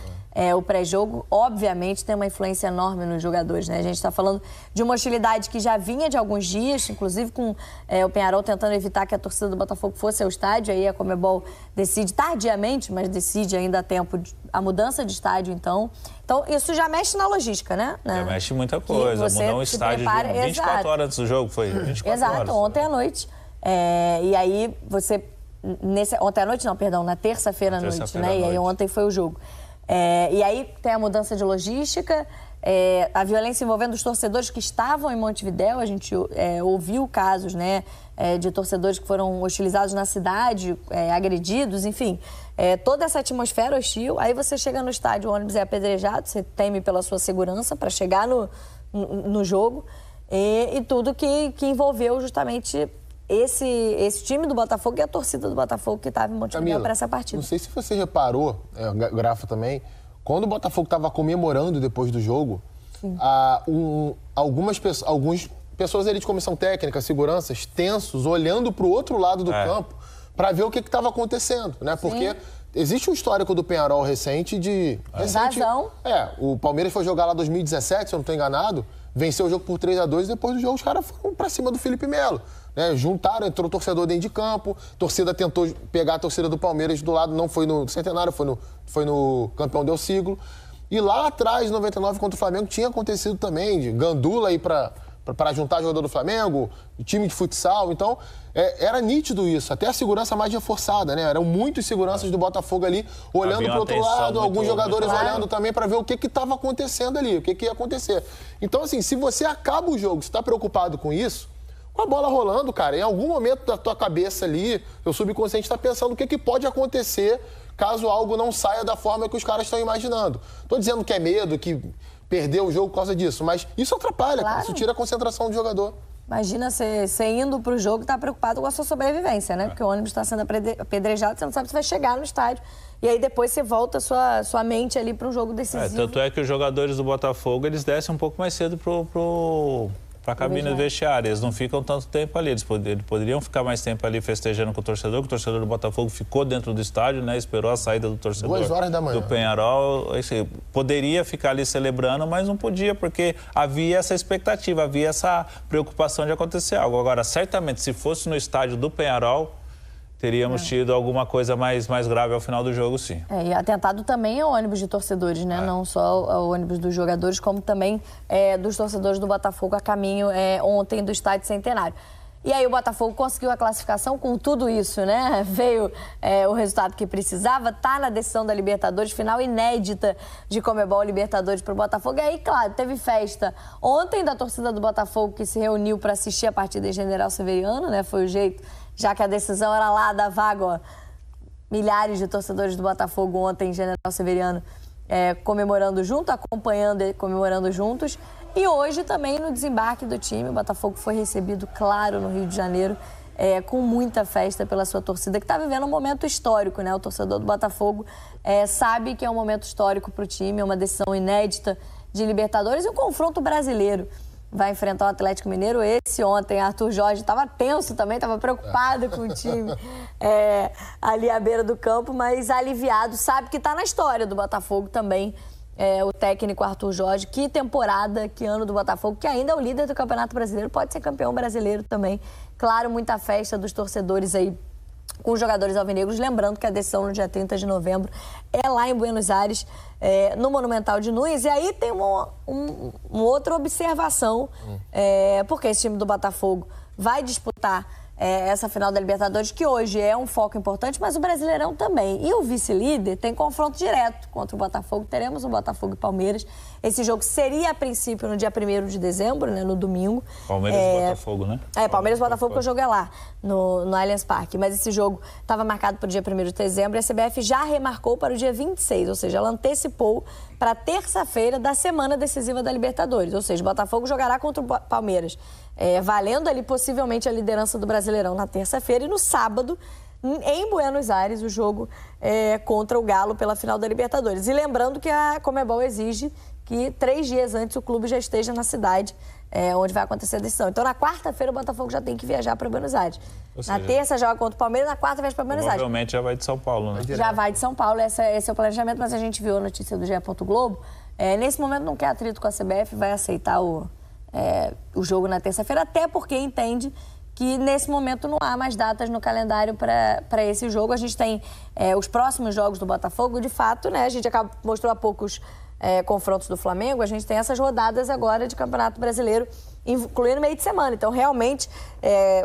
o pré-jogo. Obviamente tem uma influência enorme nos jogadores, né? A gente está falando de uma hostilidade que já vinha de alguns dias, inclusive com o Peñarol tentando evitar que a torcida do Botafogo fosse ao estádio. Aí a Conmebol decide tardiamente, mas decide ainda a tempo a mudança de estádio, então isso já mexe na logística, né? Já mexe muita coisa, mudar um estádio de 24 horas antes do jogo, foi 24 Exato, horas. Ontem à noite. E aí você... Ontem à noite, não, perdão, na terça-feira à noite, né? E aí ontem foi o jogo. E aí tem a mudança de logística, a violência envolvendo os torcedores que estavam em Montevidéu. A gente ouviu casos, né, de torcedores que foram hostilizados na cidade, agredidos, enfim. Toda essa atmosfera hostil. Aí você chega no estádio, o ônibus é apedrejado, você teme pela sua segurança para chegar no jogo. E tudo que envolveu justamente... Esse time do Botafogo e a torcida do Botafogo que estava em Montevidéu para essa partida. Não sei se você reparou, Grafa também, quando o Botafogo estava comemorando depois do jogo, alguns pessoas ali de comissão técnica, seguranças, tensos, olhando para o outro lado do campo para ver o que estava acontecendo, né? Porque existe um histórico do Peñarol recente de... Invasão. O Palmeiras foi jogar lá em 2017, se eu não estou enganado, venceu o jogo por 3-2 e depois do jogo os caras foram para cima do Felipe Melo. Né? Juntaram, entrou o torcedor dentro de campo, a torcida tentou pegar a torcida do Palmeiras do lado, não foi no Centenário, foi no Campeão del Siglo. E lá atrás, em 99, contra o Flamengo, tinha acontecido também, de Gandula aí para juntar jogador do Flamengo, time de futsal. Então, era nítido isso. Até a segurança mais reforçada, né? Eram muitos seguranças do Botafogo ali, olhando para o outro lado, alguns jogadores olhando também para ver o que estava acontecendo ali, o que ia acontecer. Então, assim, se você acaba o jogo, você está preocupado com isso, com a bola rolando, cara, em algum momento da tua cabeça ali, o subconsciente está pensando o que pode acontecer caso algo não saia da forma que os caras estão imaginando. Estou dizendo que é medo, que perdeu o jogo por causa disso, mas isso atrapalha, cara, isso tira a concentração do jogador. Imagina você indo pro jogo e tá preocupado com a sua sobrevivência, né? Porque o ônibus está sendo apedrejado, você não sabe se vai chegar no estádio. E aí depois você volta a sua mente ali para um jogo decisivo. Tanto é que os jogadores do Botafogo, eles descem um pouco mais cedo para a cabine do vestiário. Eles não ficam tanto tempo ali. Eles poderiam ficar mais tempo ali festejando com o torcedor, que o torcedor do Botafogo ficou dentro do estádio, né? Esperou a saída do torcedor 2 horas da manhã. Do Peñarol. Poderia ficar ali celebrando, mas não podia, porque havia essa expectativa, havia essa preocupação de acontecer algo. Agora, certamente, se fosse no estádio do Peñarol, teríamos tido alguma coisa mais grave ao final do jogo, sim. E atentado também ao ônibus de torcedores, né? Não só ao ônibus dos jogadores, como também dos torcedores do Botafogo a caminho ontem do Estádio Centenário. E aí o Botafogo conseguiu a classificação com tudo isso, né? Veio o resultado que precisava, tá na decisão da Libertadores, final inédita de Conmebol Libertadores para o Botafogo. E aí, claro, teve festa ontem da torcida do Botafogo que se reuniu para assistir a partida em General Severiano, né? Foi o jeito, já que a decisão era lá da vaga, ó. Milhares de torcedores do Botafogo ontem em General Severiano comemorando junto, acompanhando e comemorando juntos. E hoje também no desembarque do time, o Botafogo foi recebido, claro, no Rio de Janeiro, com muita festa pela sua torcida, que está vivendo um momento histórico, né? O torcedor do Botafogo sabe que é um momento histórico para o time, é uma decisão inédita de Libertadores e um confronto brasileiro. Vai enfrentar o Atlético Mineiro. Esse ontem, Arthur Jorge estava tenso também, estava preocupado com o time ali à beira do campo, mas aliviado, sabe que está na história do Botafogo também. O técnico Arthur Jorge, que temporada, que ano do Botafogo, que ainda é o líder do Campeonato Brasileiro, pode ser campeão brasileiro também. Claro, muita festa dos torcedores aí com os jogadores alvinegros, lembrando que a decisão no dia 30 de novembro é lá em Buenos Aires, no Monumental de Nunes. E aí tem uma outra observação, porque esse time do Botafogo vai disputar essa final da Libertadores, que hoje é um foco importante, mas o Brasileirão também. E o vice-líder tem confronto direto contra o Botafogo. Teremos o Botafogo e Palmeiras. Esse jogo seria, a princípio, no dia 1º de dezembro, né, no domingo. Palmeiras e Botafogo, né? Palmeiras e Botafogo, que o jogo é lá, no Allianz Parque. Mas esse jogo estava marcado para o dia 1º de dezembro e a CBF já remarcou para o dia 26, ou seja, ela antecipou para terça-feira da semana decisiva da Libertadores. Ou seja, o Botafogo jogará contra o Palmeiras, valendo ali possivelmente a liderança do Brasileirão na terça-feira, e no sábado, em Buenos Aires, o jogo contra o Galo pela final da Libertadores. E lembrando que a Conmebol exige que 3 dias antes o clube já esteja na cidade onde vai acontecer a decisão. Então, na quarta-feira, o Botafogo já tem que viajar para Buenos Aires. Na terça, joga contra o Palmeiras, na quarta, viaja para Buenos Aires. Provavelmente já vai de São Paulo, né? Já vai de São Paulo, esse é o planejamento, mas a gente viu a notícia do GE. Globo. Nesse momento, não quer atrito com a CBF, vai aceitar o jogo na terça-feira, até porque entende que nesse momento não há mais datas no calendário para esse jogo. A gente tem os próximos jogos do Botafogo, de fato, né? A gente mostrou há poucos confrontos do Flamengo, a gente tem essas rodadas agora de Campeonato Brasileiro, incluindo meio de semana. Então, realmente,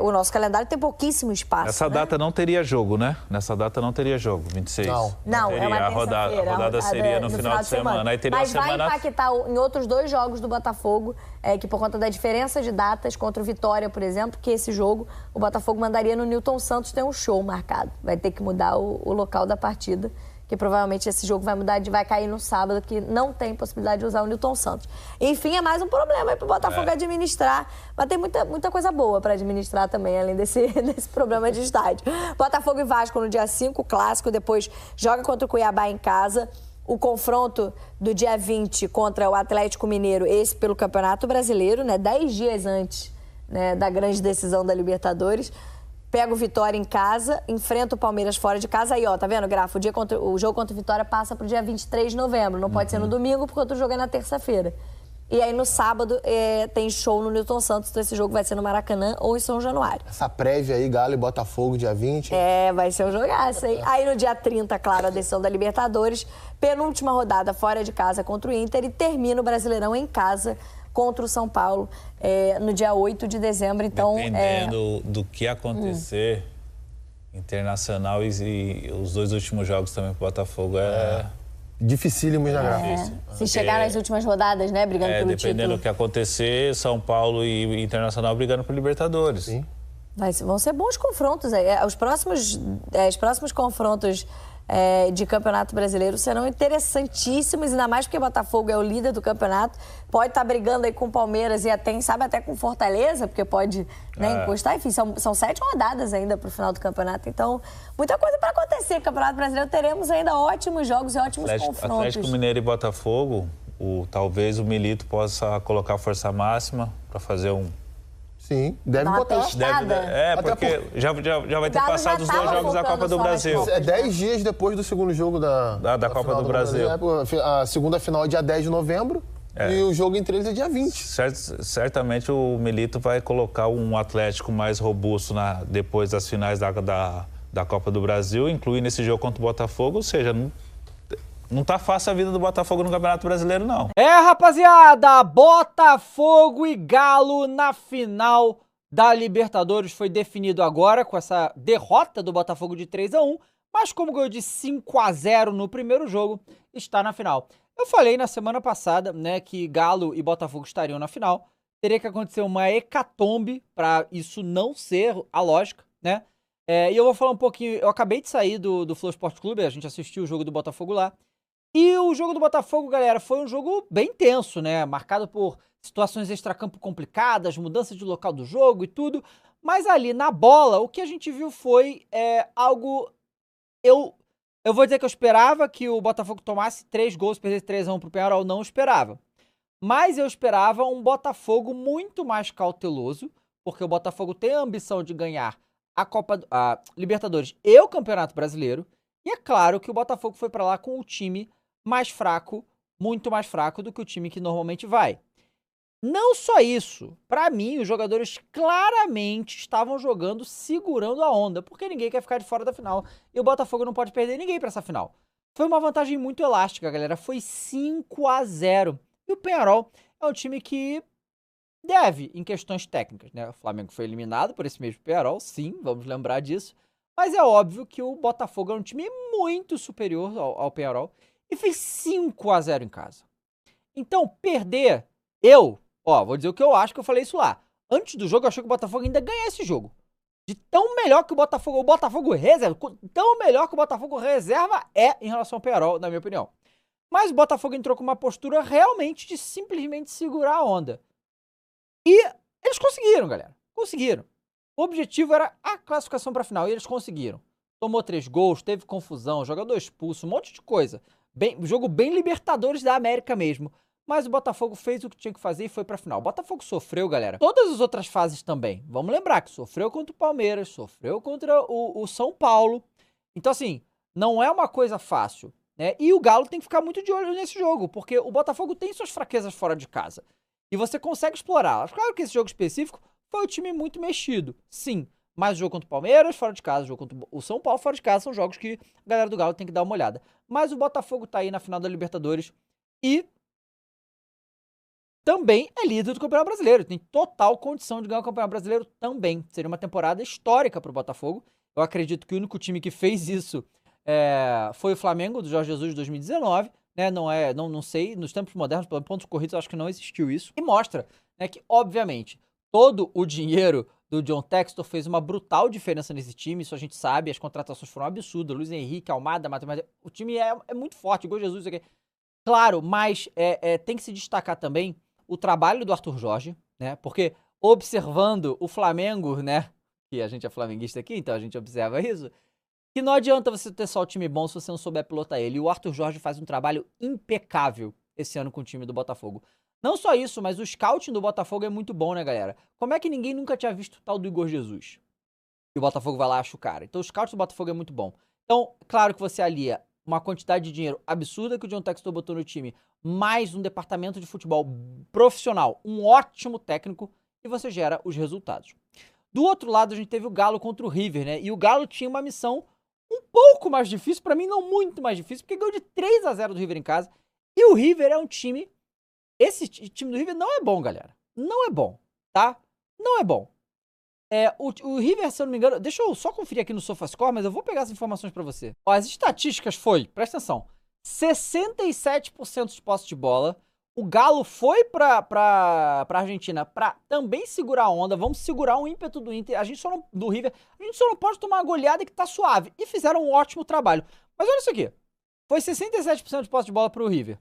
o nosso calendário tem pouquíssimo espaço. Essa data não teria jogo, né? Nessa data não teria jogo, 26. Não, é uma a rodada seria no final de semana. Aí teria mas vai impactar em outros 2 jogos do Botafogo, que por conta da diferença de datas, contra o Vitória, por exemplo, que esse jogo o Botafogo mandaria no Newton Santos, tem um show marcado. Vai ter que mudar o local da partida, que provavelmente esse jogo vai cair no sábado, que não tem possibilidade de usar o Newton Santos. Enfim, é mais um problema aí pro Botafogo administrar, mas tem muita coisa boa para administrar também, além desse problema de estádio. Botafogo e Vasco no dia 5, clássico, depois joga contra o Cuiabá em casa. O confronto do dia 20 contra o Atlético Mineiro, esse pelo Campeonato Brasileiro, né? 10 dias antes né, da grande decisão da Libertadores. Pega o Vitória em casa, enfrenta o Palmeiras fora de casa. Aí, ó, tá vendo, Grafo? O jogo contra o Vitória passa pro dia 23 de novembro. Não pode ser no domingo, porque o outro jogo é na terça-feira. E aí, no sábado, tem show no Newton Santos. Então, esse jogo vai ser no Maracanã ou em São Januário. Essa prévia aí, Galo e Botafogo, dia 20. Vai ser um jogaço, hein? Aí, no dia 30, claro, a decisão da Libertadores. Penúltima rodada fora de casa contra o Inter. E termina o Brasileirão em casa contra o São Paulo no dia 8 de dezembro. Então, dependendo do que acontecer, Internacional e os 2 últimos jogos também pro Botafogo Dificílimo já grave. Se chegar nas últimas rodadas, né, brigando pelo título. Dependendo do que acontecer, São Paulo e Internacional brigando por Libertadores. Sim. Vão ser bons confrontos. Os próximos confrontos de Campeonato Brasileiro serão interessantíssimos, ainda mais porque o Botafogo é o líder do campeonato, pode estar brigando aí com o Palmeiras e até com Fortaleza, porque pode encostar. Enfim, são 7 rodadas ainda para o final do campeonato, então muita coisa para acontecer. No Campeonato Brasileiro teremos ainda ótimos jogos e ótimos confrontos. Atlético Mineiro e Botafogo, talvez o Milito possa colocar força máxima para fazer Sim, deve Dá uma botar. testada. Porque já vai ter passado os 2 jogos da Copa do Brasil. 10 dias depois do segundo jogo da Copa do Brasil. A segunda final é dia 10 de novembro e o jogo entre eles é dia 20. Certamente o Milito vai colocar um Atlético mais robusto depois das finais da Copa do Brasil, incluindo esse jogo contra o Botafogo, ou seja, não tá fácil a vida do Botafogo no Campeonato Brasileiro, não. Rapaziada, Botafogo e Galo na final da Libertadores foi definido agora com essa derrota do Botafogo de 3-1, mas como ganhou de 5-0 no primeiro jogo, está na final. Eu falei na semana passada, né, que Galo e Botafogo estariam na final. Teria que acontecer uma hecatombe para isso não ser a lógica, né? E eu vou falar um pouquinho, eu acabei de sair do Flow Esporte Clube, a gente assistiu o jogo do Botafogo lá. E o jogo do Botafogo, galera, foi um jogo bem tenso, né? Marcado por situações extracampo complicadas, mudança de local do jogo e tudo. Mas ali, na bola, o que a gente viu foi algo... Eu vou dizer que eu esperava que o Botafogo tomasse 3 gols, perdesse 3-1 pro Peñarol, não esperava. Mas eu esperava um Botafogo muito mais cauteloso, porque o Botafogo tem a ambição de ganhar a Libertadores e o Campeonato Brasileiro. E é claro que o Botafogo foi pra lá com o time mais fraco, muito mais fraco do que o time que normalmente vai. Não só isso, pra mim os jogadores claramente estavam jogando segurando a onda, porque ninguém quer ficar de fora da final e o Botafogo não pode perder ninguém pra essa final. Foi uma vantagem muito elástica, galera, foi 5-0. E o Peñarol é um time que deve em questões técnicas, né? O Flamengo foi eliminado por esse mesmo Peñarol, sim, vamos lembrar disso. Mas é óbvio que o Botafogo é um time muito superior ao Peñarol e fez 5-0 em casa. Então, perder, vou dizer o que eu acho, que eu falei isso lá. Antes do jogo, eu achei que o Botafogo ainda ganha esse jogo. De tão melhor que o Botafogo reserva, tão melhor que o Botafogo reserva em relação ao Peñarol, na minha opinião. Mas o Botafogo entrou com uma postura realmente de simplesmente segurar a onda. E eles conseguiram, galera. Conseguiram. O objetivo era a classificação para a final e eles conseguiram. Tomou 3 gols, teve confusão, jogador expulso, um monte de coisa. Jogo bem Libertadores da América mesmo. Mas o Botafogo fez o que tinha que fazer e foi pra final. O Botafogo sofreu, galera. Todas as outras fases também. Vamos lembrar que sofreu contra o Palmeiras, sofreu contra o São Paulo. Então, assim, não é uma coisa fácil, né? E o Galo tem que ficar muito de olho nesse jogo, porque o Botafogo tem suas fraquezas fora de casa. E você consegue explorá-las. Claro que esse jogo específico foi um time muito mexido, sim. Mas o jogo contra o Palmeiras, fora de casa, o jogo contra o São Paulo, fora de casa, são jogos que a galera do Galo tem que dar uma olhada. Mas o Botafogo tá aí na final da Libertadores e também é líder do Campeonato Brasileiro. Tem total condição de ganhar o Campeonato Brasileiro também. Seria uma temporada histórica pro Botafogo. Eu acredito que o único time que fez isso foi o Flamengo, do Jorge Jesus, de 2019. Né? Não sei, nos tempos modernos, pelos pontos corridos, eu acho que não existiu isso. E mostra, né, que, obviamente, todo o dinheiro do John Textor fez uma brutal diferença nesse time, isso a gente sabe, as contratações foram absurdas, Luiz Henrique, Almada, Matemática, o time é muito forte, igual Jesus, isso aqui. Claro, mas tem que se destacar também o trabalho do Arthur Jorge, né, porque observando o Flamengo, né, que a gente é flamenguista aqui, então a gente observa isso, que não adianta você ter só o time bom se você não souber pilotar ele, e o Arthur Jorge faz um trabalho impecável esse ano com o time do Botafogo. Não só isso, mas o scouting do Botafogo é muito bom, né, galera? Como é que ninguém nunca tinha visto o tal do Igor Jesus? E o Botafogo vai lá e acha o cara. Então o scout do Botafogo é muito bom. Então, claro que você alia uma quantidade de dinheiro absurda que o John Textor botou no time, mais um departamento de futebol profissional, um ótimo técnico, e você gera os resultados. Do outro lado, a gente teve o Galo contra o River, né? E o Galo tinha uma missão um pouco mais difícil, pra mim não muito mais difícil, porque ganhou de 3-0 do River em casa. E o River é um time... Esse time do River não é bom, galera. Não é bom, tá? Não é bom. O River, se eu não me engano... Deixa eu só conferir aqui no SofaScore, mas eu vou pegar as informações pra você. Ó, as estatísticas presta atenção, 67% de posse de bola. O Galo foi pra Argentina pra também segurar a onda. Vamos segurar o ímpeto do Inter. Do River. A gente só não pode tomar uma goleada que tá suave. E fizeram um ótimo trabalho. Mas olha isso aqui. Foi 67% de posse de bola pro River.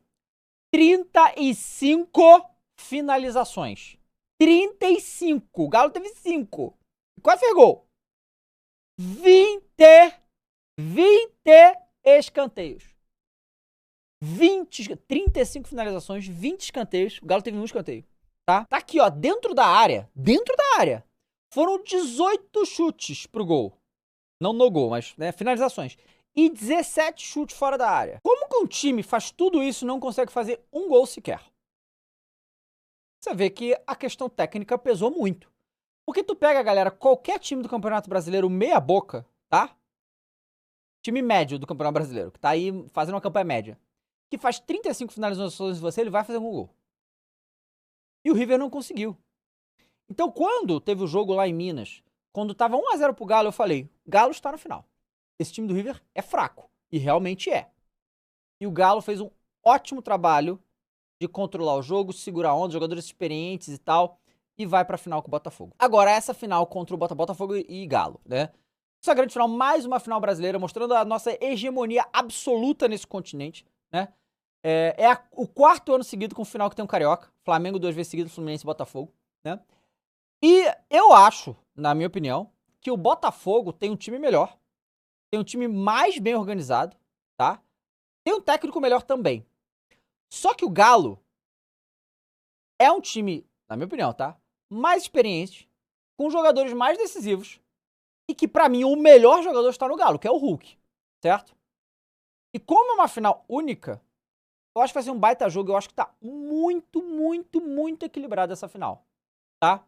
35 finalizações. 35. O Galo teve 5. Quase fez gol. 20 escanteios. 35 finalizações, 20 escanteios. O Galo teve um escanteio, tá? Tá aqui, ó, dentro da área. Dentro da área. Foram 18 chutes pro gol. Não no gol, mas, né, finalizações. E 17 chutes fora da área. Como que um time faz tudo isso e não consegue fazer um gol sequer? Você vê que a questão técnica pesou muito. Porque tu pega, galera, qualquer time do Campeonato Brasileiro meia boca, tá? Time médio do Campeonato Brasileiro, que tá aí fazendo uma campanha média, que faz 35 finalizações em você, ele vai fazer um gol. E o River não conseguiu. Então, quando teve o jogo lá em Minas, quando tava 1-0 pro Galo, eu falei, Galo está na final. Esse time do River é fraco. E realmente é. E o Galo fez um ótimo trabalho de controlar o jogo, segurar a onda, jogadores experientes e tal, e vai pra final com o Botafogo. Agora, essa final contra o Botafogo e Galo, né? Essa grande final, mais uma final brasileira, mostrando a nossa hegemonia absoluta nesse continente, né? O quarto ano seguido com o final que tem um Carioca. Flamengo 2 vezes seguido, Fluminense e Botafogo, né? E eu acho, na minha opinião, que o Botafogo tem um time melhor, tem um time mais bem organizado, tá? Tem um técnico melhor também. Só que o Galo é um time, na minha opinião, tá? Mais experiente, com jogadores mais decisivos, e que pra mim o melhor jogador está no Galo, que é o Hulk, certo? E como é uma final única, eu acho que vai ser um baita jogo, eu acho que tá muito, muito, muito equilibrado essa final, tá?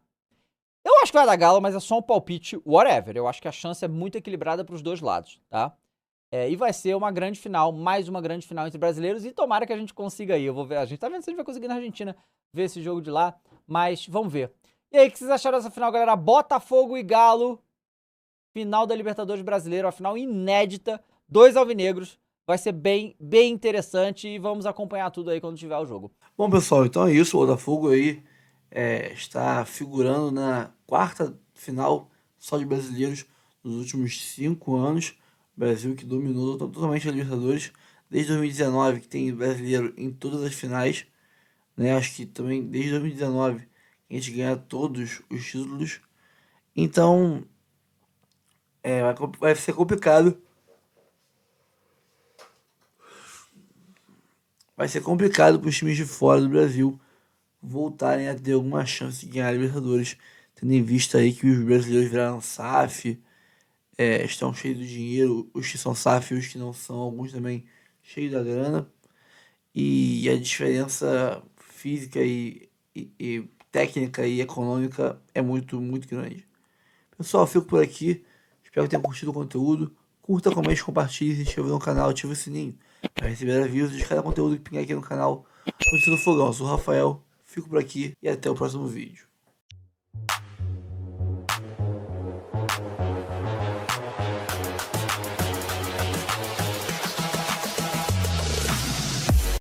Eu acho que vai dar Galo, mas é só um palpite, whatever. Eu acho que a chance é muito equilibrada pros dois lados, tá? E vai ser uma grande final, mais uma grande final entre brasileiros, e tomara que a gente consiga aí. Eu vou ver, a gente tá vendo se a gente vai conseguir na Argentina ver esse jogo de lá, mas vamos ver. E aí, o que vocês acharam dessa final, galera? Botafogo e Galo, final da Libertadores Brasileira, uma final inédita, 2 alvinegros, vai ser bem, bem interessante e vamos acompanhar tudo aí quando tiver o jogo. Bom, pessoal, então é isso, o Botafogo aí está figurando na quarta final só de brasileiros nos últimos 5 anos. Brasil que dominou totalmente a Libertadores desde 2019, que tem brasileiro em todas as finais, né? Acho que também desde 2019 a gente ganha todos os títulos. Então vai ser complicado. Vai ser complicado para os times de fora do Brasil voltarem a ter alguma chance de ganhar a Libertadores, tendo em vista aí que os brasileiros viraram SAF, estão cheios de dinheiro, os que são SAF e os que não são, alguns também cheios da grana, e a diferença física e técnica e econômica é muito, muito grande. Pessoal, eu fico por aqui, espero que tenham curtido o conteúdo, curta, comente, compartilhe, se inscreva no canal, ative o sininho para receber avisos de cada conteúdo que pingar aqui no canal. Notícia do Fogão, eu sou o Rafael, fico por aqui e até o próximo vídeo.